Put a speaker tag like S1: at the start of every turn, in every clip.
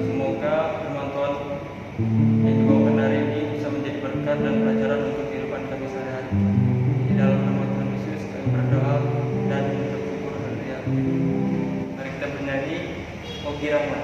S1: semoga firman Tuhan yang dibawakan hari ini bisa menjadi berkat dan pelajaran untuk kehidupan kami sehari-hari. Di dalam nama Tuhan Yesus kami berdoa dan bersyukur. Haleluya. Mari kita bernyanyi O Kirama.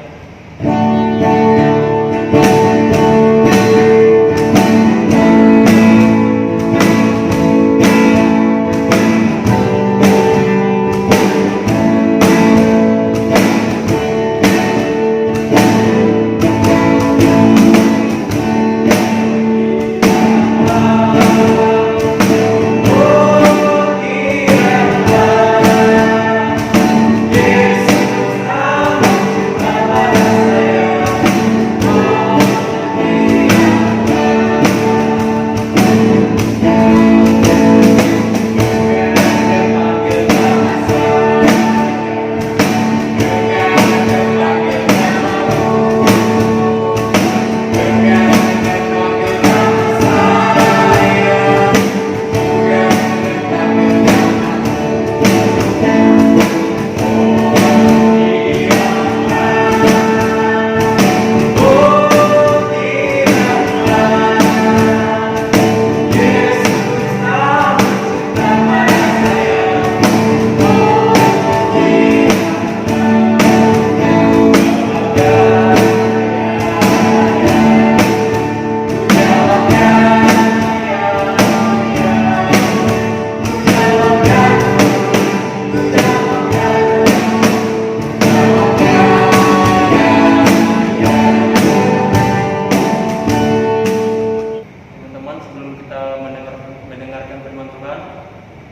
S1: Mendengarkan firman Tuhan,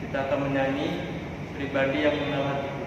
S1: kita akan menyanyi pribadi yang mengenal hatiku.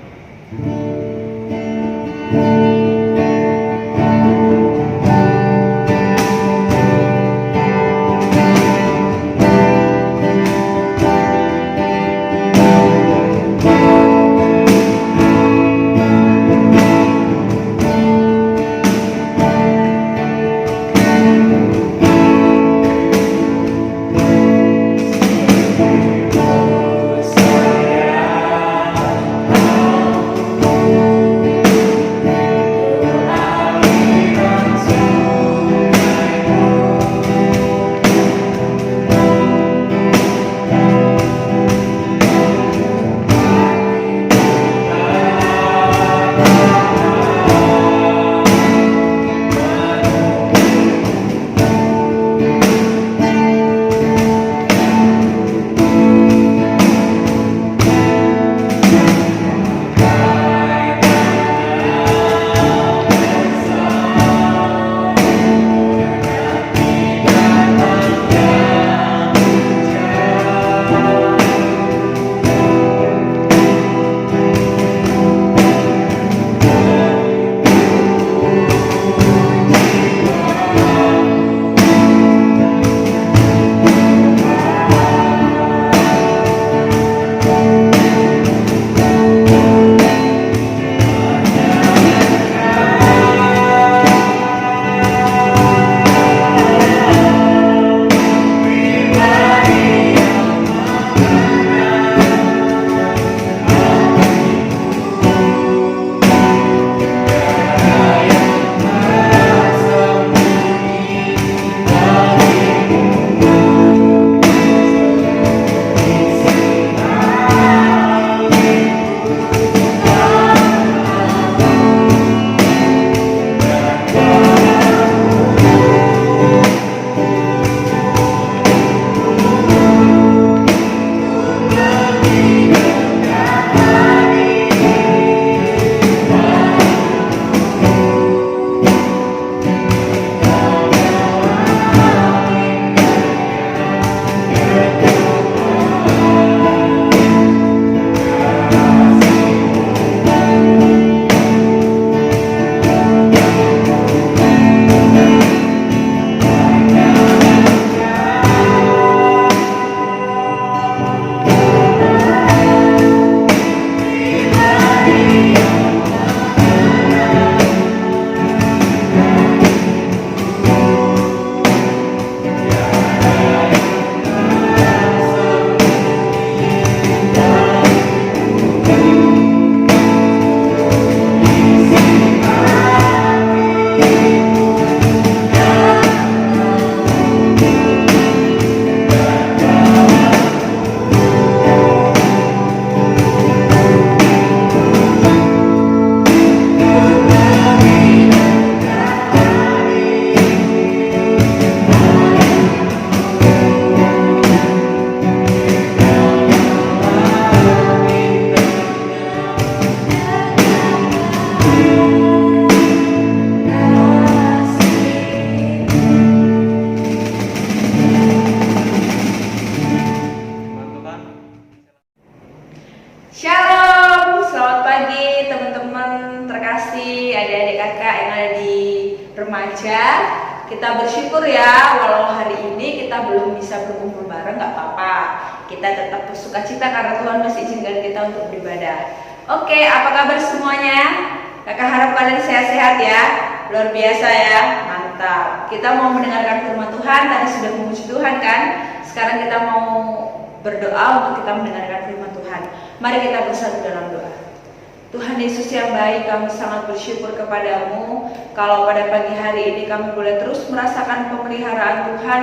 S2: Oh, sayang, ya, walau hari ini kita belum bisa berkumpul bareng, nggak apa-apa. Kita tetap bersuka cita karena Tuhan masih izinkan kita untuk beribadah. Oke, apa kabar semuanya? Kakak harap kalian sehat-sehat ya. Luar biasa ya, mantap. Kita mau mendengarkan firman Tuhan, tadi sudah memuji Tuhan kan? Sekarang kita mau berdoa untuk kita mendengarkan firman Tuhan. Mari kita bersatu dalam doa. Tuhan Yesus yang baik, kami sangat bersyukur kepadamu kalau pada pagi hari ini kami boleh terus merasakan pemeliharaan Tuhan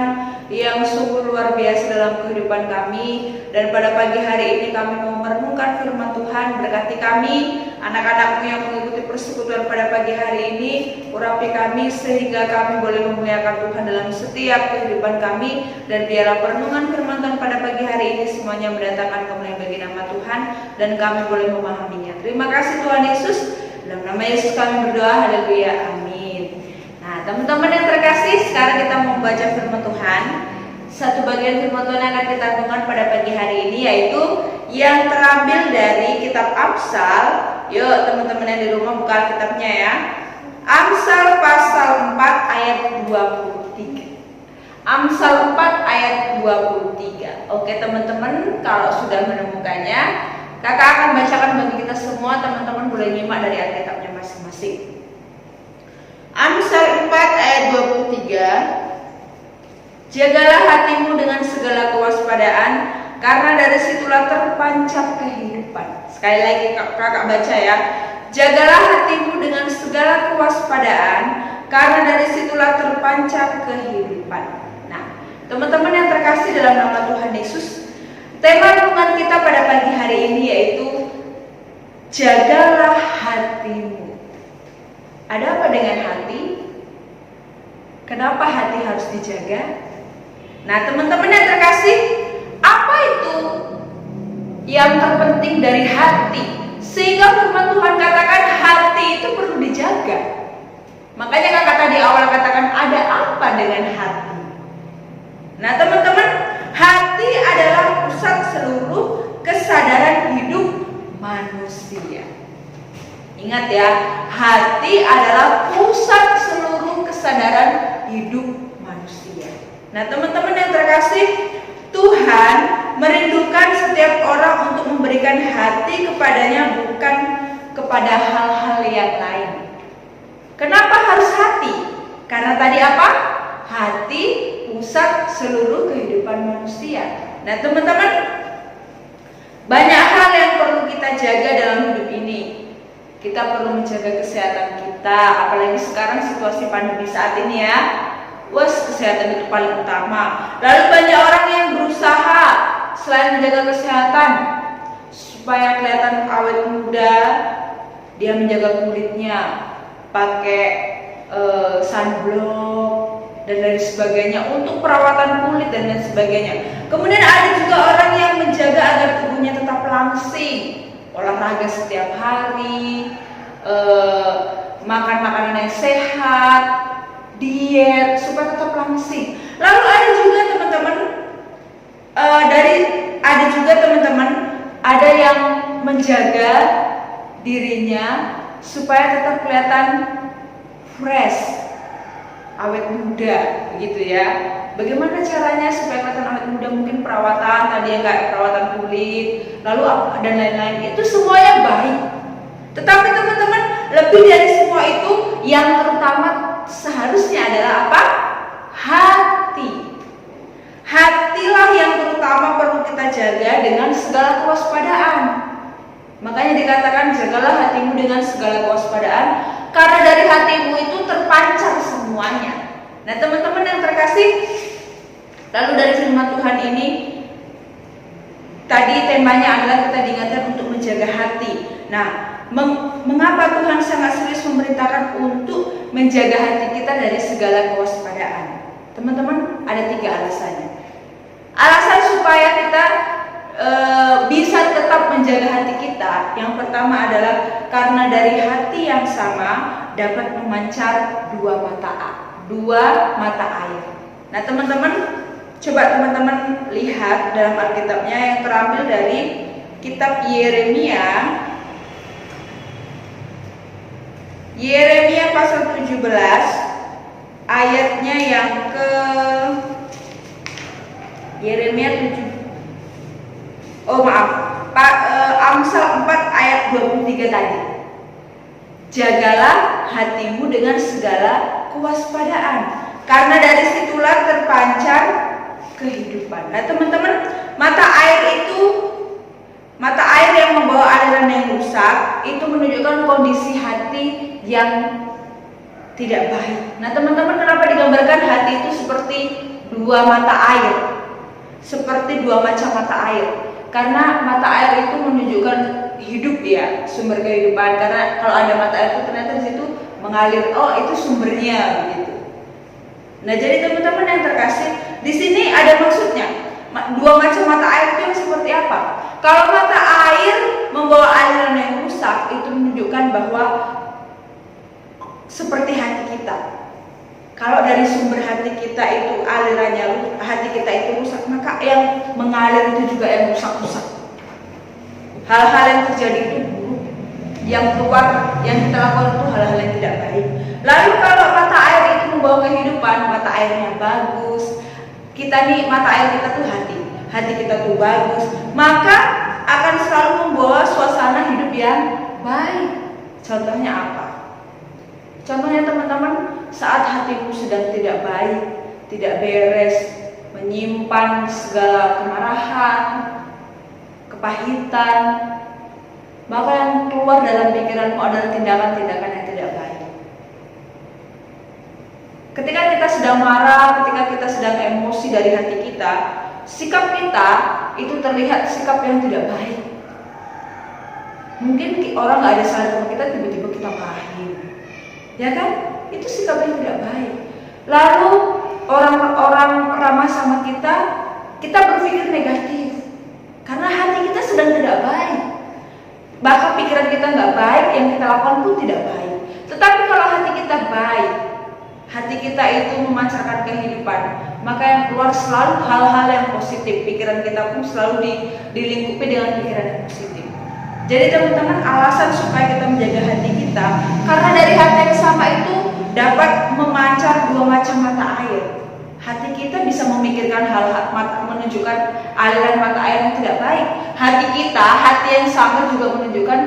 S2: yang sungguh luar biasa dalam kehidupan kami. Dan pada pagi hari ini kami mau merenungkan firman Tuhan. Berkati kami, anak-anakmu yang mengikuti persekutuan pada pagi hari ini. Urapi kami sehingga kami boleh memuliakan Tuhan dalam setiap kehidupan kami. Dan biarlah perenungan firman Tuhan pada pagi hari ini semuanya mendatangkan kemuliaan bagi nama Tuhan, dan kami boleh memahaminya. Terima kasih Tuhan Yesus. Dalam nama Yesus kami berdoa, haleluya, amin. Nah teman-teman yang terkasih, sekarang kita mau membaca firman Tuhan. Satu bagian firman Tuhan yang akan kita renungkan pada pagi hari ini yaitu yang terambil dari kitab Amsal. Yuk teman-teman yang di rumah buka kitabnya ya. Amsal pasal 4 ayat 23. Amsal 4 ayat 23. Oke teman-teman, kalau sudah menemukannya, kakak akan bacakan bagi kita semua. Teman-teman boleh nyimak dari Alkitabnya masing-masing. Amsal 4 ayat 23. Jagalah hatimu dengan segala kewaspadaan, karena dari situlah terpancar kehidupan. Sekali lagi kakak baca ya. Jagalah hatimu dengan segala kewaspadaan, karena dari situlah terpancar kehidupan. Nah, teman-teman yang terkasih dalam nama Tuhan Yesus, tema renungan kita pada pagi hari ini yaitu jagalah hatimu. Ada apa dengan hati? Kenapa hati harus dijaga? Nah teman-teman yang terkasih, apa itu yang terpenting dari hati? Sehingga firman Tuhan katakan hati itu perlu dijaga. Makanya kakak tadi awal katakan ada apa dengan hati? Nah teman-teman, hati adalah pusat seluruh kesadaran hidup manusia. Ingat ya, hati adalah pusat seluruh kesadaran hidup manusia. Nah teman-teman yang terkasih, Tuhan merindukan setiap orang untuk memberikan hati kepadanya, bukan kepada hal-hal yang lain. Kenapa harus hati? Karena tadi apa? Hati pusat seluruh kehidupan manusia. Nah teman-teman, banyak hal yang perlu kita jaga dalam hidup ini. Kita perlu menjaga kesehatan kita, apalagi sekarang situasi pandemi saat ini ya. Kesehatan itu paling utama. Lalu banyak orang yang berusaha selain menjaga kesehatan supaya kelihatan awet muda, dia menjaga kulitnya pakai sunblock dan lain sebagainya untuk perawatan kulit dan lain sebagainya. Kemudian ada juga orang yang menjaga agar tubuhnya tetap langsing, olahraga setiap hari, makan makanan yang sehat, diet supaya tetap langsing. Lalu ada juga teman-teman, ada yang menjaga dirinya supaya tetap kelihatan fresh, awet muda, begitu ya. Bagaimana caranya supaya kelihatan awet muda? Mungkin perawatan tadi ya, kayak perawatan kulit, lalu dan lain-lain. Itu semuanya baik. Tetapi teman-teman, lebih dari semua itu, yang terutama seharusnya adalah apa? Hati. Hatilah yang terutama perlu kita jaga dengan segala kewaspadaan. Makanya dikatakan jagalah hatimu dengan segala kewaspadaan, karena dari hatimu itu terpancar semuanya. Nah teman-teman yang terkasih, lalu dari firman Tuhan ini tadi temanya adalah kita diingatkan untuk menjaga hati. Nah, mengapa Tuhan sangat serius memerintahkan untuk menjaga hati kita dari segala kewaspadaan? Teman-teman, ada 3 alasannya. Alasan supaya kita bisa tetap menjaga hati kita, yang pertama adalah karena dari hati yang sama dapat memancar dua mata air. Nah teman-teman, coba teman-teman lihat dalam Alkitabnya yang terambil dari kitab Yeremia pasal 17 ayatnya yang ke Yeremia 7. Oh maaf, Amsal 4 ayat 23 tadi. Jagalah hatimu dengan segala kewaspadaan, karena dari situlah terpancar kehidupan. Nah teman-teman, mata air yang membawa aliran yang rusak itu menunjukkan kondisi hati yang tidak baik. Nah teman-teman, kenapa digambarkan hati itu seperti dua mata air, seperti dua macam mata air? Karena mata air itu menunjukkan hidup ya, sumber kehidupan. Karena kalau ada mata air itu ternyata di situ mengalir, oh itu sumbernya begitu. Nah jadi teman-teman yang terkasih, di sini ada maksudnya. Dua macam mata air itu yang seperti apa? Kalau mata air membawa aliran yang rusak, itu menunjukkan bahwa seperti hati kita. Kalau dari sumber hati kita itu alirannya, hati kita itu rusak, maka yang mengalir itu juga yang rusak-rusak. Hal-hal yang terjadi itu buruk, yang keluar, yang kita lakukan itu hal-hal yang tidak baik. Lalu kalau mata air itu membawa kehidupan, mata airnya bagus, kita nih mata air kita tuh hati kita tuh bagus, maka akan selalu membawa suasana hidup yang baik. Contohnya apa? Contohnya teman-teman, saat hatimu sedang tidak baik, tidak beres, menyimpan segala kemarahan, kepahitan, maka yang keluar dalam pikiranmu adalah tindakan-tindakan yang tidak baik. Ketika kita sedang marah, ketika kita sedang emosi dari hati kita, sikap kita itu terlihat sikap yang tidak baik. Mungkin orang nggak ada salah sama kita, tiba-tiba kita marahin, ya kan? Itu sikap yang tidak baik. Lalu orang-orang ramah sama kita berpikir negatif karena hati kita sedang tidak baik. Bahkan pikiran kita nggak baik, yang kita lakukan pun tidak baik. Tetapi kalau hati kita baik, hati kita itu memancarkan kehidupan, maka yang keluar selalu hal-hal yang positif. Pikiran kita pun selalu dilingkupi dengan pikiran yang positif. Jadi teman-teman, alasan supaya kita menjaga hati kita, karena dari hati yang sama itu dapat memancar dua macam mata air. Hati kita bisa memikirkan hal-hal, menunjukkan aliran mata air yang tidak baik. Hati kita, hati yang sama juga menunjukkan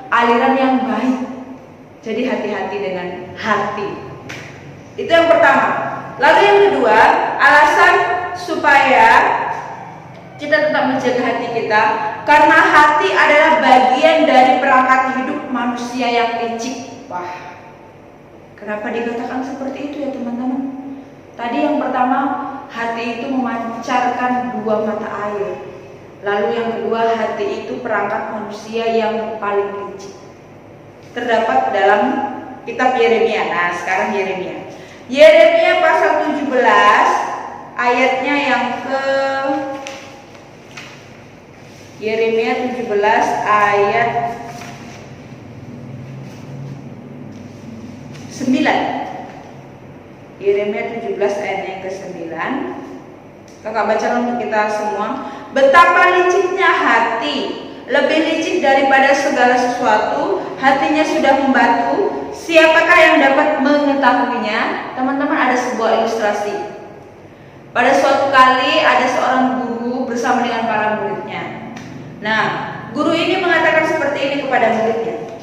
S2: aliran yang baik. Jadi hati-hati dengan hati. Itu yang pertama. Lalu yang kedua, alasan supaya kita tetap menjaga hati kita, karena hati adalah bagian dari perangkat hidup manusia yang licik. Wah, kenapa dikatakan seperti itu ya teman-teman? Tadi yang pertama, hati itu memancarkan dua mata air. Lalu yang kedua, hati itu perangkat manusia yang paling licik. Terdapat dalam kitab Yeremia. Nah, sekarang Yeremia pasal 17 ayatnya yang ke Yeremia 17 ayat 9. Yeremia 17 ayat yang ke-9. Kakak baca untuk kita semua. Betapa liciknya hati, lebih licik daripada segala sesuatu, hatinya sudah membatu, siapakah yang dapat mengetahuinya? Teman-teman, ada sebuah ilustrasi. Pada suatu kali ada seorang guru bersama dengan para muridnya. Nah, guru ini mengatakan seperti ini kepada muridnya.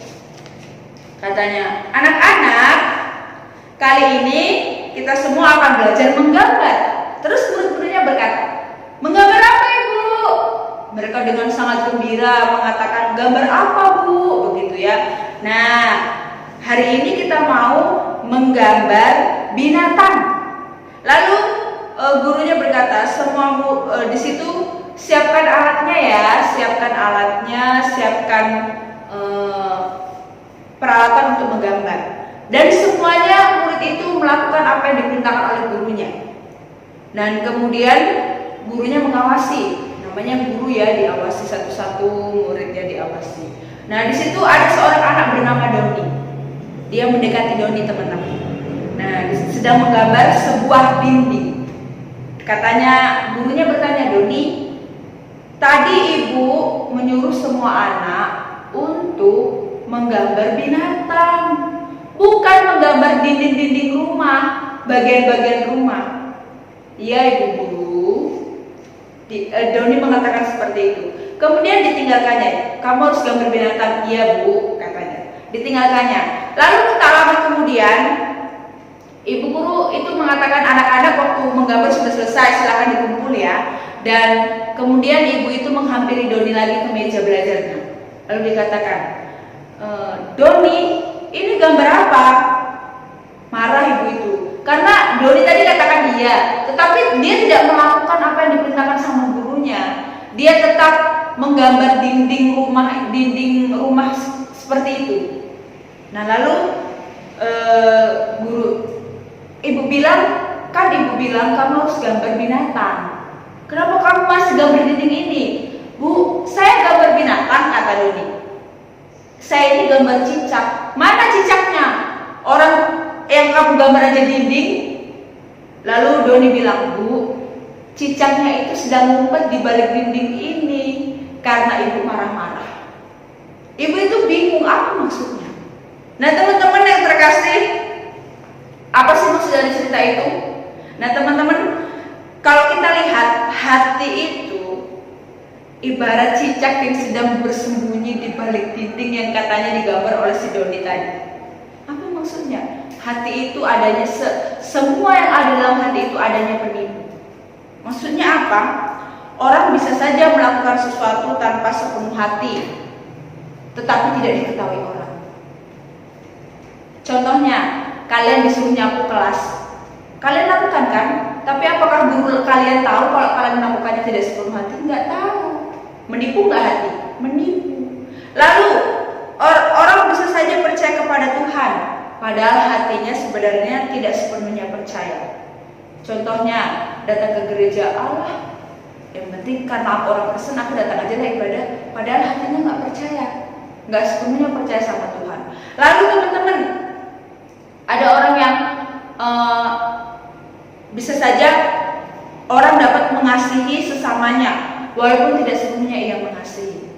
S2: Katanya, anak-anak, kali ini kita semua akan belajar menggambar. Terus murid-muridnya berkata, menggambar apa ibu? Mereka dengan sangat gembira mengatakan, gambar apa bu? Begitu ya. Nah, hari ini kita mau menggambar binatang. Lalu gurunya berkata, semua di situ siapkan alatnya ya, siapkan peralatan untuk menggambar. Dan semuanya murid itu melakukan apa yang diperintahkan oleh gurunya. Dan kemudian gurunya mengawasi, namanya guru ya, diawasi satu-satu, muridnya diawasi. Nah, di situ ada seorang anak bernama Doni. Dia mendekati Doni, teman-teman. Nah, sedang menggambar sebuah dinding. Katanya, gurunya bertanya, Doni, tadi ibu menyuruh semua anak untuk menggambar binatang, bukan menggambar dinding-dinding rumah. bagian-bagian rumah. Iya ibu guru. Doni mengatakan seperti itu. Kemudian ditinggalkannya. Kamu harus gambar binatang. Iya bu, katanya. Ditinggalkannya. Lalu tak lama kemudian ibu guru itu mengatakan anak-anak waktu menggambar sudah selesai, silakan dikumpul ya. Dan kemudian ibu itu menghampiri Doni lagi ke meja belajarnya. Lalu dikatakan, Doni, ini gambar apa? Marah ibu itu. Karena Doni tadi katakan iya, tetapi dia tidak melakukan apa yang diperintahkan sama gurunya. Dia tetap menggambar dinding rumah seperti itu. Nah lalu ibu bilang kamu harus gambar binatang. Kenapa kamu masih gambar dinding ini? Bu, saya gambar binatang, kata Doni. Saya ini gambar cicak. Mana cicaknya? Orang yang kamu gambar aja dinding. Lalu Doni bilang, Bu, cicaknya itu sedang ngumpet di balik dinding ini karena ibu marah-marah. Ibu itu bingung apa maksudnya. Nah teman-teman yang terkasih, apa sih maksud dari cerita itu? Nah teman-teman, kalau kita lihat hati itu ibarat cicak yang sedang bersembunyi di balik dinding yang katanya digambar oleh si Doni tadi. Apa maksudnya? Hati itu adanya semua yang ada dalam hati itu adanya penipu. Maksudnya apa? Orang bisa saja melakukan sesuatu tanpa sepenuh hati, tetapi tidak diketahui orang. Contohnya, kalian disuruh nyapu kelas, kalian lakukan kan? Tapi apakah guru kalian tahu kalau kalian melakukannya tidak sepenuh hati? Nggak tahu. Menipu nggak hati? Menipu. Lalu orang bisa saja percaya kepada Tuhan, padahal hatinya sebenarnya tidak sepenuhnya percaya. Contohnya, datang ke gereja Allah, yang penting karena orang pesen aku datang aja lah ibadah, padahal hatinya nggak percaya, nggak sepenuhnya percaya sama Tuhan. Lalu teman-teman, ada orang yang bisa saja orang dapat mengasihi sesamanya walaupun tidak sepenuhnya ia mengasihi.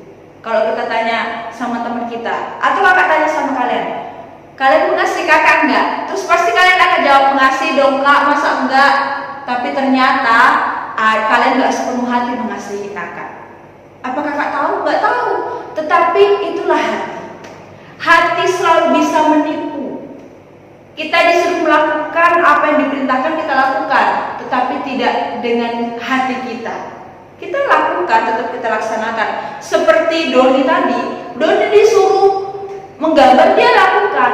S2: Kalau kita tanya sama teman kita, atau kakak tanya sama kalian, kalian mengasihi kakak enggak? Terus pasti kalian akan jawab mengasihi dong kak, masa enggak? Tapi ternyata kalian enggak sepenuh hati mengasihi kakak. Apa kakak tahu? Enggak tahu. Tetapi itulah hati. Hati selalu bisa menipu. Kita disuruh melakukan apa yang diperintahkan kita lakukan, tetapi tidak dengan hati kita. Kita lakukan, tetap kita laksanakan. Seperti Doni tadi, Doni disuruh menggambar, dia lakukan,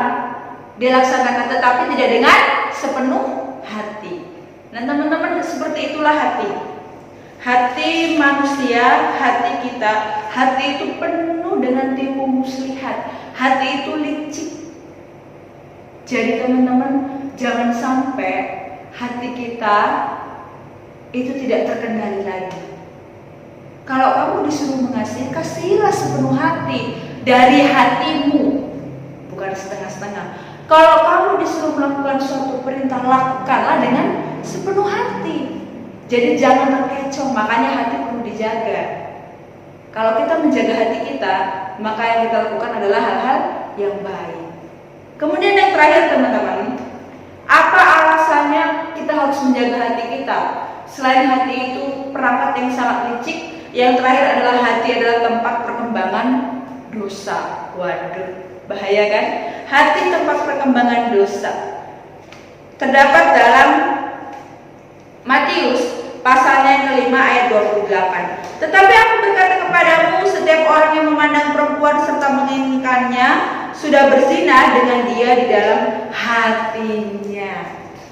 S2: dia laksanakan, tetapi tidak dengan sepenuh hati. Nah teman-teman, seperti itulah hati. Hati manusia, hati kita, hati itu penuh dengan tipu muslihat. Hati itu licik. Jadi teman-teman, jangan sampai hati kita itu tidak terkendali lagi. Kalau kamu disuruh mengasihi, kasihilah sepenuh hati dari hatimu, bukan setengah-setengah. Kalau kamu disuruh melakukan suatu perintah, lakukanlah dengan sepenuh hati. Jadi jangan terkecoh, makanya hati perlu dijaga. Kalau kita menjaga hati kita, maka yang kita lakukan adalah hal-hal yang baik. Kemudian yang terakhir teman-teman, apa alasannya kita harus menjaga hati kita? Selain hati itu perangkat yang sangat licik, yang terakhir adalah hati adalah tempat perkembangan dosa. Waduh, bahaya kan? Hati tempat perkembangan dosa. Terdapat dalam Matius pasalnya yang kelima ayat 28. Tetapi aku berkata kepadamu, setiap orang yang memandang perempuan serta menginginkannya sudah berzina dengan dia di dalam hatinya.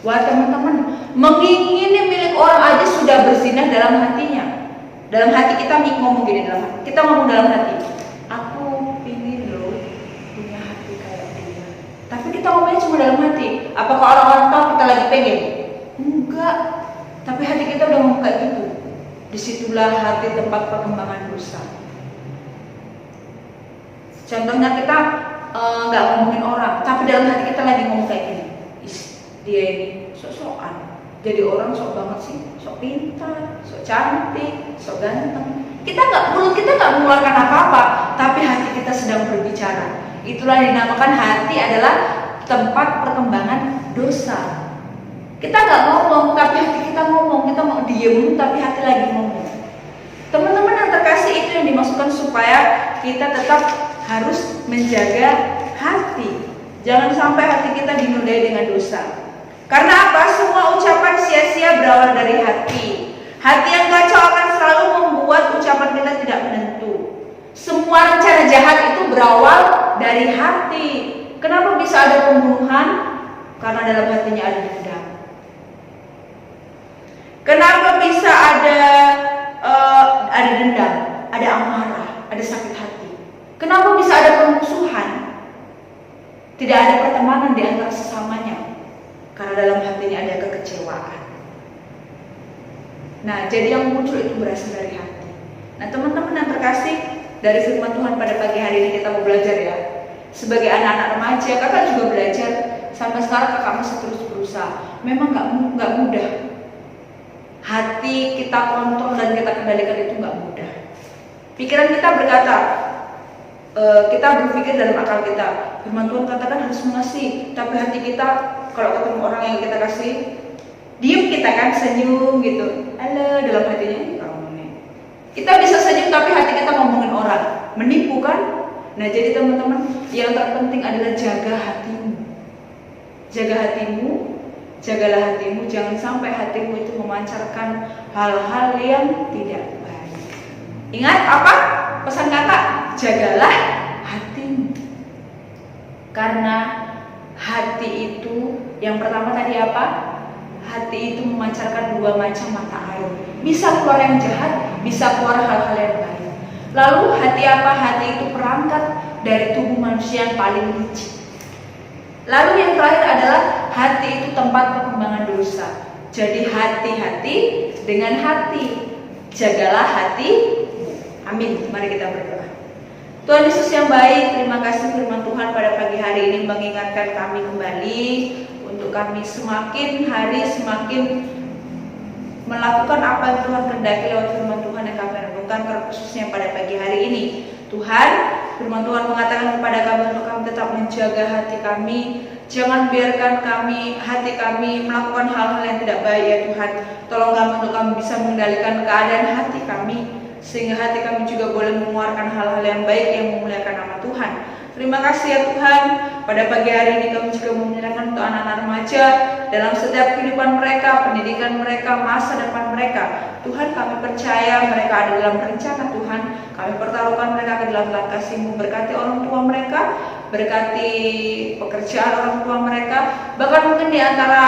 S2: Wah teman-teman, mengingini milik orang aja sudah berzina dalam hatinya. Dalam hati kita ngomong gini, kita ngomong dalam hati, aku ingin loh punya hati kayak dia. Tapi kita ngomongnya cuma dalam hati. Apakah orang-orang tahu kita lagi pengen? Enggak. Tapi hati kita udah ngomong kayak gitu. Disitulah hati tempat perkembangan dosa. Contohnya kita nggak ngomongin orang, tapi dalam hati kita lagi ngomong kayak gini. Dia ini sok-sokan. Jadi orang sok banget sih, sok pintar, sok cantik, sok ganteng. Mulut kita nggak mengeluarkan apa-apa, tapi hati kita sedang berbicara. Itulah yang dinamakan hati adalah tempat perkembangan dosa. Kita nggak ngomong tapi hati kita ngomong, kita mau diem tapi hati lagi ngomong. Teman-teman yang terkasih, itu yang dimaksudkan supaya kita tetap harus menjaga hati. Jangan sampai hati kita dinodai dengan dosa. Karena apa? Semua ucapan sia-sia berawal dari hati. Hati yang kacau akan selalu membuat ucapan kita tidak menentu. Semua rencana jahat itu berawal dari hati. Kenapa bisa ada pembunuhan? Karena dalam hatinya ada dendam. Kenapa bisa ada dendam, ada amarah, ada sakit hati? Kenapa bisa ada permusuhan? Tidak ada pertemanan di antara sesamanya, karena dalam hatinya ada kekecewaan. Nah, jadi yang muncul itu berasal dari hati. Nah, teman-teman yang terkasih, dari firman Tuhan pada pagi hari ini kita mau belajar ya. Sebagai anak-anak remaja, kakak juga belajar. Sampai sekarang kakak masih terus berusaha. Memang nggak mudah. Hati kita kontrol dan kita kendalikan itu nggak mudah. Pikiran kita berkata, kita berpikir dalam akal kita, firman Tuhan katakan harus mengasihi, tapi hati kita kalau ketemu orang yang kita kasih, diem kita kan, senyum gitu, halo dalam hatinya kamu nih. Kita bisa senyum tapi hati kita ngomongin orang, menipu kan? Nah, jadi teman-teman, yang terpenting adalah jaga hatimu. Jaga hatimu, jagalah hatimu, jangan sampai hatimu itu memancarkan hal-hal yang tidak baik. Ingat apa? Pesan kakak, jagalah hatimu. Karena hati itu, yang pertama tadi apa? Hati itu memancarkan dua macam mata air. Bisa keluar yang jahat, bisa keluar hal-hal yang baik. Lalu hati apa? Hati itu perangkat dari tubuh manusia yang paling licik. Lalu yang terakhir adalah hati itu tempat perkembangan dosa. Jadi hati-hati dengan hati. Jagalah hati. Amin. Mari kita berdoa. Tuhan Yesus yang baik, terima kasih firman Tuhan pada pagi hari ini mengingatkan kami kembali untuk kami semakin hari semakin melakukan apa yang Tuhan kehendaki lewat firman Tuhan yang kami renungkan, khususnya pada pagi hari ini. Tuhan, firman Tuhan mengatakan kepada kami untuk kami tetap menjaga hati kami. Jangan biarkan hati kami melakukan hal-hal yang tidak baik ya Tuhan. Tolong kami untuk kami bisa mengendalikan keadaan hati kami, sehingga hati kami juga boleh mengeluarkan hal-hal yang baik yang memuliakan nama Tuhan. Terima kasih ya Tuhan. Pada pagi hari ini kami juga menyerahkan untuk anak-anak remaja dalam setiap kehidupan mereka, pendidikan mereka, masa depan mereka. Tuhan, kami percaya mereka ada dalam rencana Tuhan. Kami pertaruhkan mereka ke dalam tangan kasih-Mu. Berkati orang tua mereka, berkati pekerjaan orang tua mereka, bahkan mungkin di antara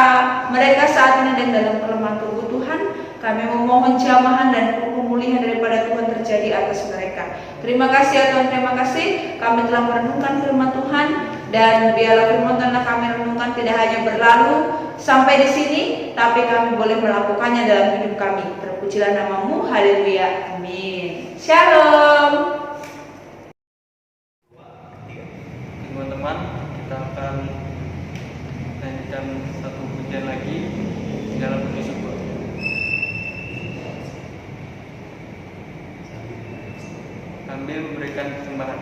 S2: mereka saat ini dan dalam kelemahan tubuh Tuhan. Kami memohon jamahan dan pemulihan daripada Tuhan terjadi atas mereka. Terima kasih ya Tuhan, terima kasih. Kami telah merenungkan firman Tuhan, dan biarlah firman Tuhan kami renungkan tidak hanya berlalu sampai di sini, tapi kami boleh melakukannya dalam hidup kami. Terpujilah nama-Mu, haleluya, amin. Shalom.
S1: Teman-teman, kita akan lanjutkan satu pujian lagi di dalam puji syukur. Sambil memberikan persembahan.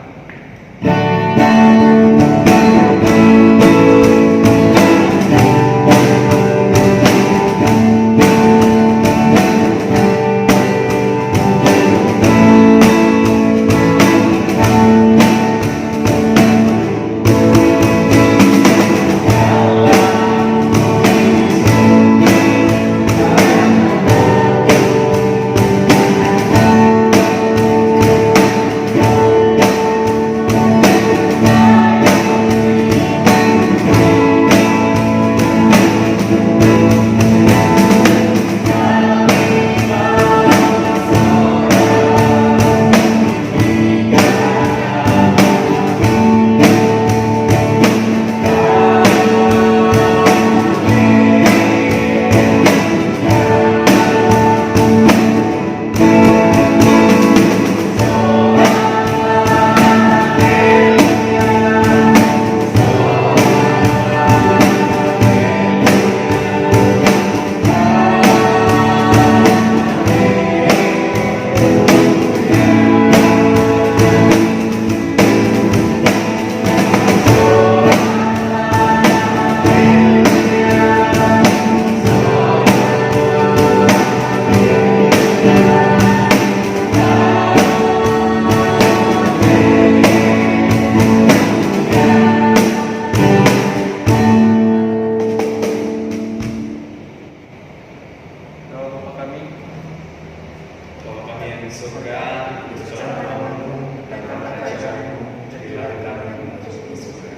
S3: di surga, dikuduskanlah namamu, datanglah kerajaanmu, jadilah kehendakmu di surga.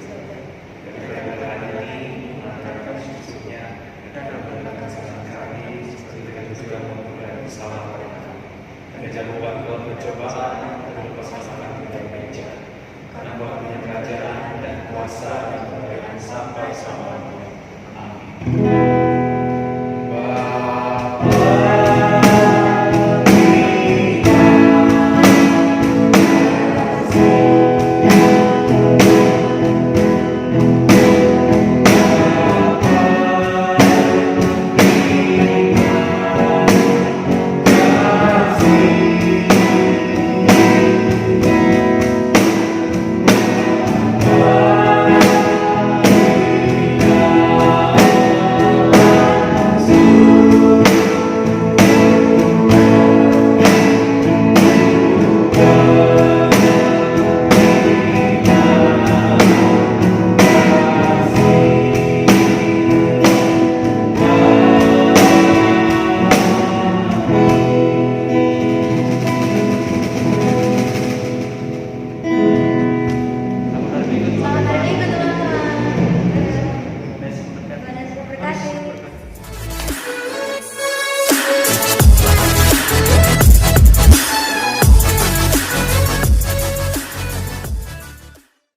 S3: Berikanlah hari ini makanan kami secukupnya, dan ampunilah kesalahan kami, seperti kami juga mengampuni yang bersalah kepada kami. Dan jangan membawa dalam pencobaan, dan lepaskan kami dari meja. Karena Engkau punya kerajaan dan kuasa dan kemuliaan sampai selama-lamanya. Amin. Bapa